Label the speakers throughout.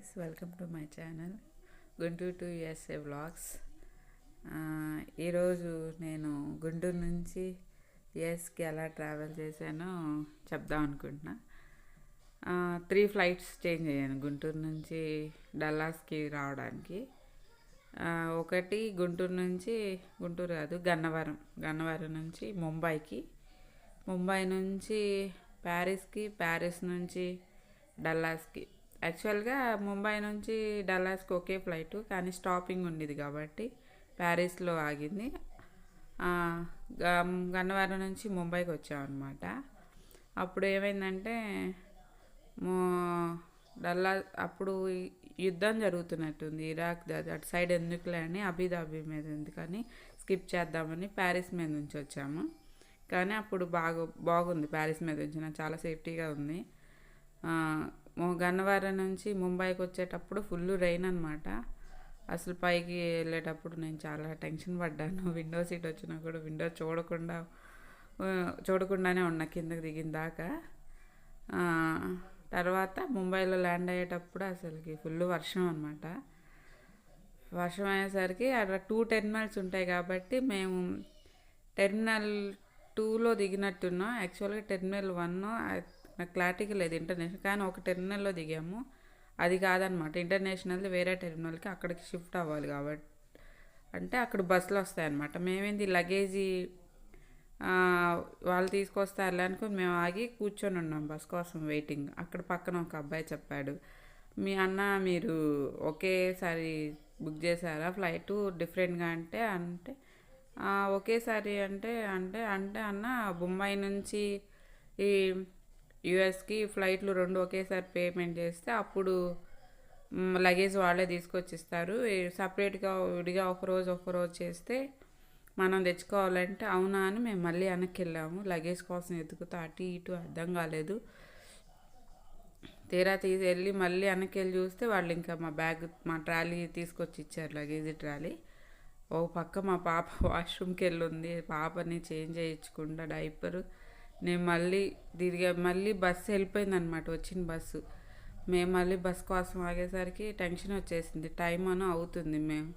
Speaker 1: Guys, welcome to my channel Guntur to USA vlogs. ఈరోజు నేను గుంటూరు నుంచి యుఎస్కి ఎలా ట్రావెల్ చేశానో చెప్దాం అనుకుంటున్నా. 3 ఫ్లైట్స్ చేంజ్ అయ్యాను గుంటూరు నుంచి డల్లాస్కి రావడానికి. ఒకటి గుంటూరు నుంచి, గుంటూరు కాదు గన్నవరం నుంచి ముంబై నుంచి ప్యారిస్కి, ప్యారిస్ నుంచి డల్లాస్కి. యాక్చువల్గా ముంబై నుంచి డల్లాస్కి ఒకే ఫ్లైటు, కానీ స్టాపింగ్ ఉండేది కాబట్టి ప్యారిస్లో ఆగింది. గన్నవరం నుంచి ముంబైకి వచ్చామన్నమాట. అప్పుడు ఏమైందంటే అప్పుడు యుద్ధం జరుగుతున్నట్టుంది ఇరాక్, అటు సైడ్ ఎందుకులే అని అబుదాబి మీద ఎందుకని స్కిప్ చేద్దామని ప్యారిస్ మీద నుంచి వచ్చాము. కానీ అప్పుడు బాగుంది ప్యారిస్ మీద నుంచి, నాకు చాలా సేఫ్టీగా ఉంది. గన్నవరం నుంచి ముంబైకి వచ్చేటప్పుడు ఫుల్ రెయిన్ అనమాట. అసలు పైకి వెళ్ళేటప్పుడు నేను చాలా టెన్షన్ పడ్డాను. విండో సీట్ వచ్చినా కూడా విండో చూడకుండానే ఉన్నా కిందకి దిగిన దాకా. తర్వాత ముంబైలో ల్యాండ్ అయ్యేటప్పుడు అసలుకి ఫుల్ వర్షం అనమాట. వర్షం అయ్యేసరికి అక్కడ 2 టెర్మినల్స్ ఉంటాయి కాబట్టి మేము టెర్మినల్ 2లో దిగినట్టున్నాం. యాక్చువల్గా టెర్మినల్ 1 నాకు క్లారిటీగా లేదు ఇంటర్నేషనల్, కానీ ఒక టెర్మినల్లో దిగాము. అది కాదనమాట, ఇంటర్నేషనల్ది వేరే టెర్మినల్కి అక్కడికి షిఫ్ట్ అవ్వాలి కాబట్టి అంటే అక్కడ బస్సులు వస్తాయన్నమాట. మేమేంది లగేజీ వాళ్ళు తీసుకొస్తారులే అనుకుని మేము ఆగి కూర్చొని ఉన్నాం బస్ కోసం వెయిటింగ్. అక్కడ పక్కన ఒక అబ్బాయి చెప్పాడు, మీరు ఒకేసారి బుక్ చేశారా ఫ్లైట్ డిఫరెంట్గా అంటే ఒకేసారి అంటే అన్న ముంబై నుంచి ఈ యుఎస్కి ఫ్లైట్లు 2 ఒకేసారి పేమెంట్ చేస్తే అప్పుడు లగేజ్ వాళ్ళే తీసుకొచ్చిస్తారు. సపరేట్గా విడిగా ఒకరోజు చేస్తే మనం తెచ్చుకోవాలంటే అవునా అని మేము మళ్ళీ వెనక్కి వెళ్ళాము. లగేజ్ కోసం ఎదుగుతా అటు ఇటు అర్థం కాలేదు. తీరా వెళ్ళి మళ్ళీ వెనక్కి వెళ్ళి చూస్తే వాళ్ళు ఇంకా మా ట్రాలీ తీసుకొచ్చి ఇచ్చారు, లగేజ్ ట్రాలీ. ఓ పక్క మా పాప వాష్రూమ్కి వెళ్ళింది, పాపని చేంజ్ చేయించకుండా డైపరు. నేను మళ్ళీ బస్సు వెళ్ళిపోయిందనమాట, వచ్చిన బస్సు. మేము మళ్ళీ బస్ కోసం ఆగేసరికి టెన్షన్ వచ్చేసింది. టైం అవుతుంది. మేము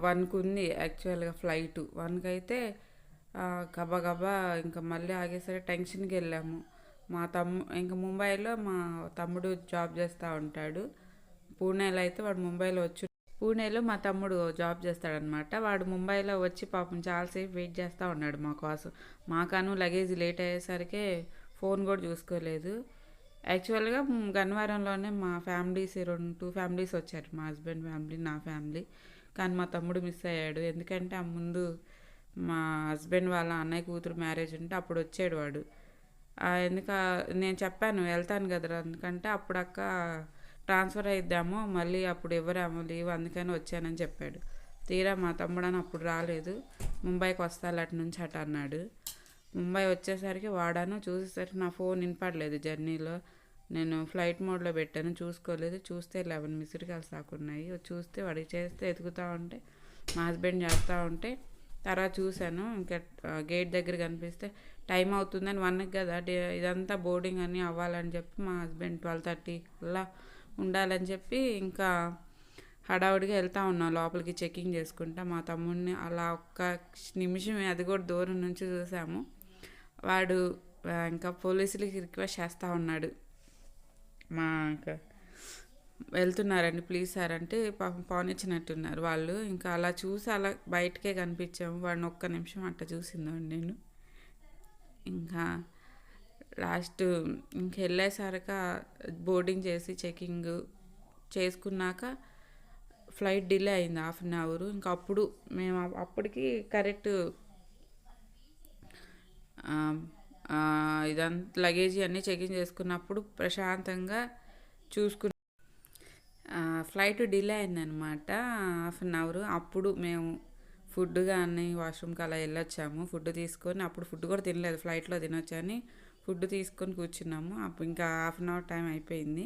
Speaker 1: 1కి ఉంది యాక్చువల్గా ఫ్లైటు. 1కి అయితే గబా ఇంకా మళ్ళీ ఆగేసరికి టెన్షన్కి వెళ్ళాము. ఇంకా ముంబైలో మా తమ్ముడు జాబ్ చేస్తూ ఉంటాడు. పూణేలో అయితే వాడు ముంబైలో పూణేలో మా తమ్ముడు జాబ్ చేస్తాడనమాట. వాడు ముంబైలో వచ్చి పాపం చాలాసేపు వెయిట్ చేస్తూ ఉన్నాడు మా కోసం. మాకను లగేజ్ లేట్ అయ్యేసరికి ఫోన్ కూడా చూసుకోలేదు. యాక్చువల్గా గన్నవరంలోనే మా ఫ్యామిలీస్ 2 ఫ్యామిలీస్ వచ్చారు, మా హస్బెండ్ ఫ్యామిలీ, నా ఫ్యామిలీ. కానీ మా తమ్ముడు మిస్ అయ్యాడు. ఎందుకంటే ఆ ముందు మా హస్బెండ్ వాళ్ళ అన్నయ్య కూతురు మ్యారేజ్ ఉంటే అప్పుడు వచ్చాడు వాడు. నేను చెప్పాను వెళ్తాను కదరా, ఎందుకంటే అప్పుడు అక్క ట్రాన్స్ఫర్ అయిద్దాము మళ్ళీ అప్పుడు ఎవరేమో లీవ్, అందుకని వచ్చానని చెప్పాడు. తీరా మా తమ్ముడని అప్పుడు రాలేదు. ముంబైకి వస్తాను అటు నుంచి అటు అన్నాడు. ముంబై వచ్చేసరికి వాడాను, చూసేసరికి నా ఫోన్ వినపడలేదు. జర్నీలో నేను ఫ్లైట్ మోడ్లో పెట్టాను, చూసుకోలేదు. చూస్తే 11 మిస్డ్ కాల్స్ దాకా ఉన్నాయి. చూస్తే వాడికి చేస్తే ఎతుకుతూ ఉంటే మా హస్బెండ్ చేస్తూ ఉంటే తర్వాత చూశాను. ఇంకా గేట్ దగ్గర కనిపిస్తే టైం అవుతుందని 1కి కదా ఇదంతా బోర్డింగ్ అని అవ్వాలని చెప్పి మా హస్బెండ్ 12:30 అలా ఉండాలని చెప్పి ఇంకా హడావుడిగా వెళ్తూ ఉన్నాం లోపలికి చెకింగ్ చేసుకుంటా. మా తమ్ముడిని అలా ఒక్క నిమిషం అది కూడా దూరం నుంచి చూసాము. వాడు ఇంకా పోలీసులకి రిక్వెస్ట్ చేస్తూ ఉన్నాడు, వెళ్తున్నారండి ప్లీజ్ సార్ అంటే పాపం పోనిచ్చినట్టున్నారు వాళ్ళు. ఇంకా అలా చూసి అలా బయటకే కనిపించాము. వాడిని ఒక్క నిమిషం అట్ట చూసిందండి నేను. ఇంకా లాస్ట్ వెళ్ళేసరికి బోర్డింగ్ చేసి చెకింగ్ చేసుకున్నాక ఫ్లైట్ డిలే అయింది 1/2 అవర్. ఇంకా అప్పుడు మేము అప్పటికి కరెక్ట్ ఇదంతా లగేజీ అన్నీ చెకింగ్ చేసుకున్నప్పుడు ప్రశాంతంగా చూసుకుని ఫ్లైట్ డిలే అయిందనమాట 1/2 అవర్. అప్పుడు మేము ఫుడ్ కానీ వాష్రూమ్కి అలా వెళ్ళొచ్చాము. ఫుడ్ తీసుకొని, అప్పుడు ఫుడ్ కూడా తినలేదు, ఫ్లైట్లో తినొచ్చని ఫుడ్ తీసుకొని కూర్చున్నాము. అప్పుడు ఇంకా 1/2 అవర్ టైం అయిపోయింది.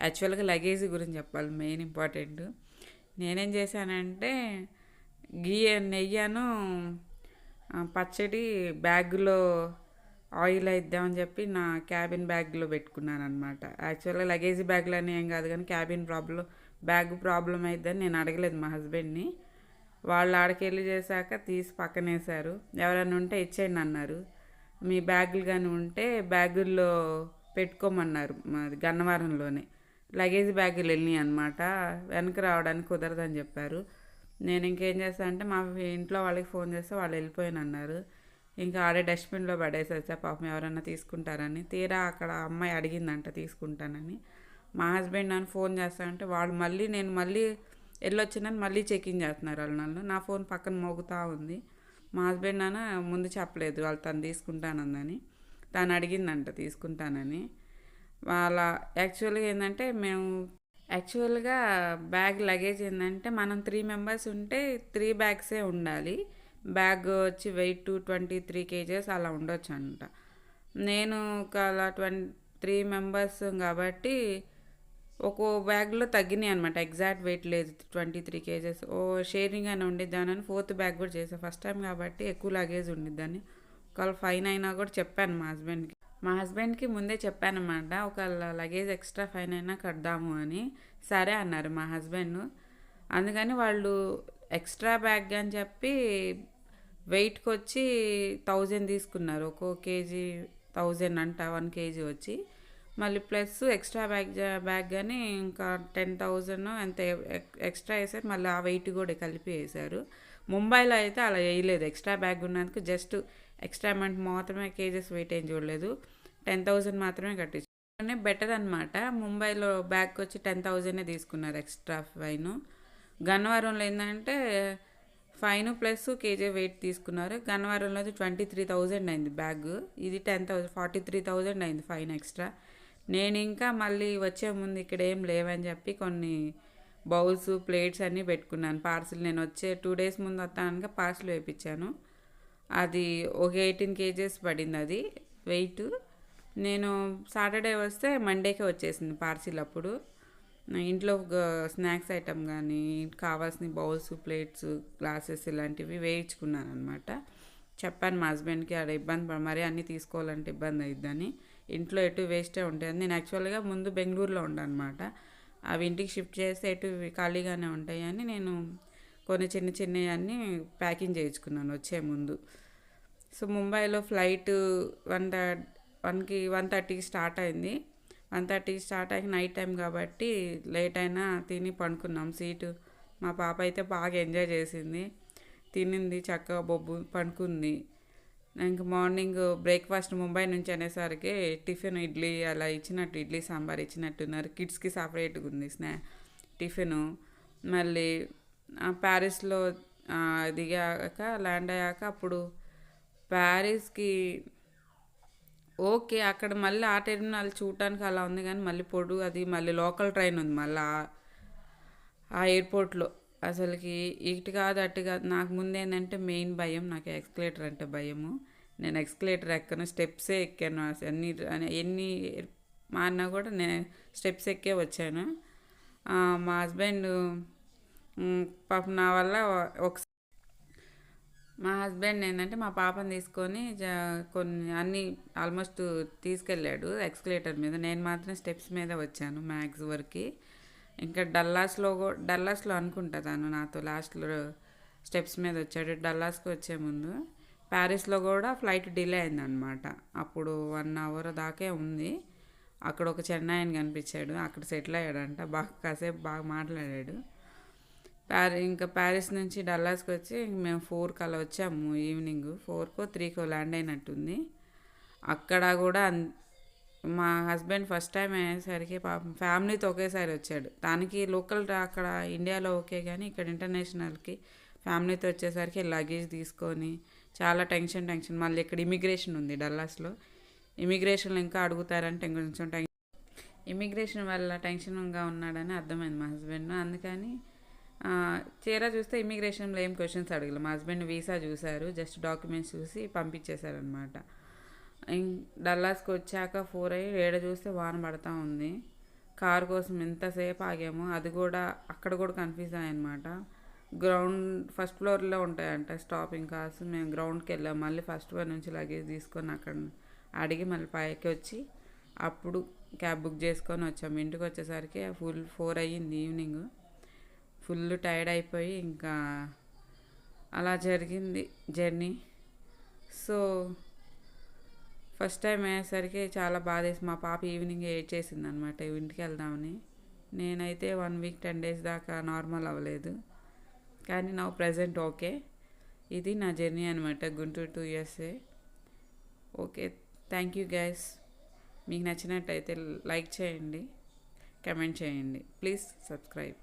Speaker 1: యాక్చువల్గా లగేజ్ గురించి చెప్పాలి, మెయిన్ ఇంపార్టెంట్. నేనేం చేశానంటే నెయ్యను పచ్చడి బ్యాగ్లో ఆయిల్ ఇద్దామని చెప్పి నా క్యాబిన్ బ్యాగ్లో పెట్టుకున్నాను అనమాట. యాక్చువల్గా లగేజ్ బ్యాగ్లో అని ఏం కాదు కానీ క్యాబిన్ బ్యాగ్ ప్రాబ్లం అయిద్దని నేను అడగలేదు మా హస్బెండ్ని. వాళ్ళు ఆడకెళ్ళి చేశాక తీసి పక్కనేసారు. ఎవరైనా ఉంటే ఇచ్చేయండి అన్నారు. మీ బ్యాగులు కానీ ఉంటే బ్యాగుల్లో పెట్టుకోమన్నారు. మాది గన్నవరంలోనే లగేజ్ బ్యాగులు వెళ్ళినాయి అనమాట. వెనక రావడానికి కుదరదని చెప్పారు. నేను ఇంకేం చేస్తాను అంటే మా ఇంట్లో వాళ్ళకి ఫోన్ చేస్తే వాళ్ళు వెళ్ళిపోయాను అన్నారు. ఇంకా ఆడే డస్ట్బిన్లో పడేసేసా, పాపం ఎవరైనా తీసుకుంటారని. తీరా అక్కడ అమ్మాయి అడిగిందంట తీసుకుంటానని. మా హస్బెండ్ నన్ను ఫోన్ చేస్తానంటే వాళ్ళు నేను మళ్ళీ వెళ్ళొచ్చిందని మళ్ళీ చెకింగ్ చేస్తున్నారు వాళ్ళు నన్ను. నా ఫోన్ పక్కన మోగుతూ ఉంది. మా హస్బెండ్ నాన్న ముందు చెప్పలేదు వాళ్ళు తను తీసుకుంటానందని. తను అడిగిందంట తీసుకుంటానని. వాళ్ళ యాక్చువల్గా ఏంటంటే యాక్చువల్గా బ్యాగ్ లగేజ్ ఏంటంటే మనం 3 మెంబర్స్ ఉంటే 3 బ్యాగ్సే ఉండాలి. బ్యాగ్ వచ్చి వెయిట్ 23 kgs అలా ఉండొచ్చు అంట. నేను ఒక అలా 3 మెంబర్స్ కాబట్టి ఒక్కో బ్యాగ్లో తగ్గినాయి అనమాట. ఎగ్జాక్ట్ వెయిట్ లేదు, 23 kgs. షేరింగ్ అని ఉండిద్దానని 4th బ్యాగ్ కూడా చేసాను. ఫస్ట్ టైం కాబట్టి ఎక్కువ లగేజ్ ఉండిద్దని. ఒకవేళ ఫైన్ అయినా కూడా చెప్పాను మా హస్బెండ్కి ముందే చెప్పానమాట, ఒకవేళ లగేజ్ ఎక్స్ట్రా ఫైన్ అయినా కడదాము అని. సరే అన్నారు మా హస్బెండ్. అందుకని వాళ్ళు ఎక్స్ట్రా బ్యాగ్ అని చెప్పి వెయిట్కి వచ్చి 1000 తీసుకున్నారు. ఒక్కో కేజీ 1000 అంట, 1 kg వచ్చి. మళ్ళీ ప్లస్ ఎక్స్ట్రా బ్యాగ్ అని ఇంకా 10,000 ఎంత ఎక్స్ట్రా వేసారు. మళ్ళీ ఆ వెయిట్ కూడా కలిపి వేశారు. ముంబైలో అయితే అలా వేయలేదు. ఎక్స్ట్రా బ్యాగ్ ఉన్నందుకు జస్ట్ ఎక్స్ట్రా అమౌంట్ మాత్రమే, కేజెస్ వెయిట్ ఏం చూడలేదు. 10,000 మాత్రమే కట్టించారు. బెటర్ అనమాట. ముంబైలో బ్యాగ్కి వచ్చి 10,000 తీసుకున్నారు ఎక్స్ట్రా ఫైన్. గన్నవరంలో ఏంటంటే ఫైన్ ప్లస్ కేజీ వెయిట్ తీసుకున్నారు. గన్నవరంలో 23,000 అయింది బ్యాగ్. ఇది 10,000, 43,000 అయింది ఫైన్ ఎక్స్ట్రా. నేను ఇంకా మళ్ళీ వచ్చే ముందు ఇక్కడ ఏం లేవని చెప్పి కొన్ని బౌల్స్, ప్లేట్స్ అన్నీ పెట్టుకున్నాను పార్సిల్. నేను వచ్చే 2 days ముందు వస్తానక పార్సిల్ వేయించాను. అది ఒక 18 kgs పడింది అది వెయిట్. నేను సాటర్డే వస్తే మండేకే వచ్చేసింది పార్సిల్. అప్పుడు ఇంట్లో స్నాక్స్ ఐటమ్ కానీ కావాల్సిన బౌల్స్, ప్లేట్స్, గ్లాసెస్ ఇలాంటివి వేయించుకున్నాను అనమాట. చెప్పాను మా హస్బెండ్కి అక్కడ ఇబ్బంది మరి అన్నీ తీసుకోవాలంటే ఇబ్బంది అయిద్దని. ఇంట్లో ఎటు వేస్టే ఉంటాయి. నేను యాక్చువల్గా ముందు బెంగళూరులో ఉండనమాట. అవి ఇంటికి షిఫ్ట్ చేస్తే ఎటు ఖాళీగానే ఉంటాయి అని నేను కొన్ని చిన్నవి అన్నీ ప్యాకింగ్ చేయించుకున్నాను వచ్చే ముందు. సో ముంబైలో ఫ్లైట్ 1:30కి స్టార్ట్ అయింది. 1:30కి స్టార్ట్ అయ్యి నైట్ టైం కాబట్టి లేట్ అయినా తిని పడుకున్నాం. సీటు మా పాప అయితే బాగా ఎంజాయ్ చేసింది, తినింది, చక్కగా పడుకుంది. ఇంక మార్నింగ్ బ్రేక్ఫాస్ట్ ముంబై నుంచి అనేసరికి టిఫిన్ ఇడ్లీ అలా ఇచ్చినట్టు, ఇడ్లీ సాంబార్ ఇచ్చినట్టున్నారు. కిడ్స్కి సపరేట్గా ఉంది టిఫిను. మళ్ళీ ప్యారిస్లో దిగాక ల్యాండ్ అయ్యాక అప్పుడు ప్యారిస్కి ఓకే అక్కడ మళ్ళీ ఆ టెర్మినల్ చూడటానికి అలా ఉంది కానీ మళ్ళీ అది మళ్ళీ లోకల్ ట్రైన్ ఉంది మళ్ళీ ఆ ఎయిర్పోర్ట్లో. అసలుకి ఇటు కాదు అటు కాదు. నాకు ముందేంటంటే మెయిన్ భయం, నాకు ఎక్స్కలేటర్ అంటే భయము. నేను ఎక్స్కలేటర్ ఎక్కను, స్టెప్సే ఎక్కాను. ఎన్ని మారినా కూడా నేను స్టెప్స్ ఎక్కే వచ్చాను. మా హస్బెండ్ పాపం నా వల్ల మా హస్బెండ్ ఏంటంటే మా పాపని తీసుకొని కొన్ని అన్నీ ఆల్మోస్ట్ తీసుకెళ్ళాడు ఎక్స్కలేటర్ మీద. నేను మాత్రం స్టెప్స్ మీద వచ్చాను మ్యాక్స్ వరకు. ఇంకా డల్లాస్లో అనుకుంటా తను నాతో లాస్ట్లో స్టెప్స్ మీద వచ్చాడు. డల్లాస్కి వచ్చే ముందు ప్యారిస్లో కూడా ఫ్లైట్ డిలే అయిందనమాట. అప్పుడు 1 hour దాకే ఉంది. అక్కడ ఒక చెన్నైని కనిపించాడు, అక్కడ సెటిల్ అయ్యాడంట. కాసేపు బాగా మాట్లాడాడు. ఇంకా ప్యారిస్ నుంచి డల్లాస్కి వచ్చి మేము 4కి అలా వచ్చాము. ఈవినింగ్ 4కో 3కో ల్యాండ్ అయినట్టుంది. అక్కడ కూడా మా హస్బెండ్ ఫస్ట్ టైం అయ్యేసరికి పాపం ఫ్యామిలీతో ఒకేసారి వచ్చాడు. దానికి లోకల్ అక్కడ ఇండియాలో ఓకే కానీ ఇక్కడ ఇంటర్నేషనల్కి ఫ్యామిలీతో వచ్చేసరికి లగేజ్ తీసుకొని చాలా టెన్షన్. మళ్ళీ ఇక్కడ ఇమిగ్రేషన్ ఉంది డల్లాస్లో. ఇమిగ్రేషన్లో ఇంకా అడుగుతారంటే కొంచెం ఇమిగ్రేషన్ వల్ల టెన్షన్గా ఉన్నాడని అర్థమైంది మా హస్బెండ్. అందుకని చీర చూస్తే ఇమిగ్రేషన్లో ఏం క్వశ్చన్స్ అడగలేదు. మా హస్బెండ్ వీసా చూశారు, జస్ట్ డాక్యుమెంట్స్ చూసి పంపించేశారనమాట. డల్లాస్కి వచ్చాక 4 అయ్యి 7 చూస్తే వాన పడతా ఉంది. కారు కోసం ఎంతసేపు ఆగాము. అది కూడా అక్కడ కూడా కన్ఫ్యూజ్ అయ్యనమాట. ఫస్ట్ ఫ్లోర్లో ఉంటాయంట స్టాపింగ్ కార్స్. మేము గ్రౌండ్కి వెళ్ళాము. మళ్ళీ ఫస్ట్ ఫ్లోర్ నుంచి లగేజ్ తీసుకొని అక్కడ అడిగి మళ్ళీ పైకి వచ్చి అప్పుడు క్యాబ్ బుక్ చేసుకొని వచ్చాము. ఇంటికి వచ్చేసరికి ఫుల్ 4 అయ్యింది ఈవినింగ్. ఫుల్ టైర్డ్ అయిపోయి ఇంకా అలా జరిగింది జర్నీ. సో ఫస్ట్ టైం అయ్యేసరికి చాలా బాధేసి మా పాప ఈవినింగ్ ఏడ్చేసింది అనమాట ఇంటికి వెళ్దామని. నేనైతే 1 వీక్ 10 డేస్ దాకా నార్మల్ అవ్వలేదు, కానీ నా ప్రజెంట్ ఓకే. ఇది నా జర్నీ అనమాట, Guntur to USA. Okay, thank you guys. మీకు నచ్చినట్టయితే లైక్ చేయండి, కమెంట్ చేయండి, ప్లీజ్ సబ్స్క్రైబ్.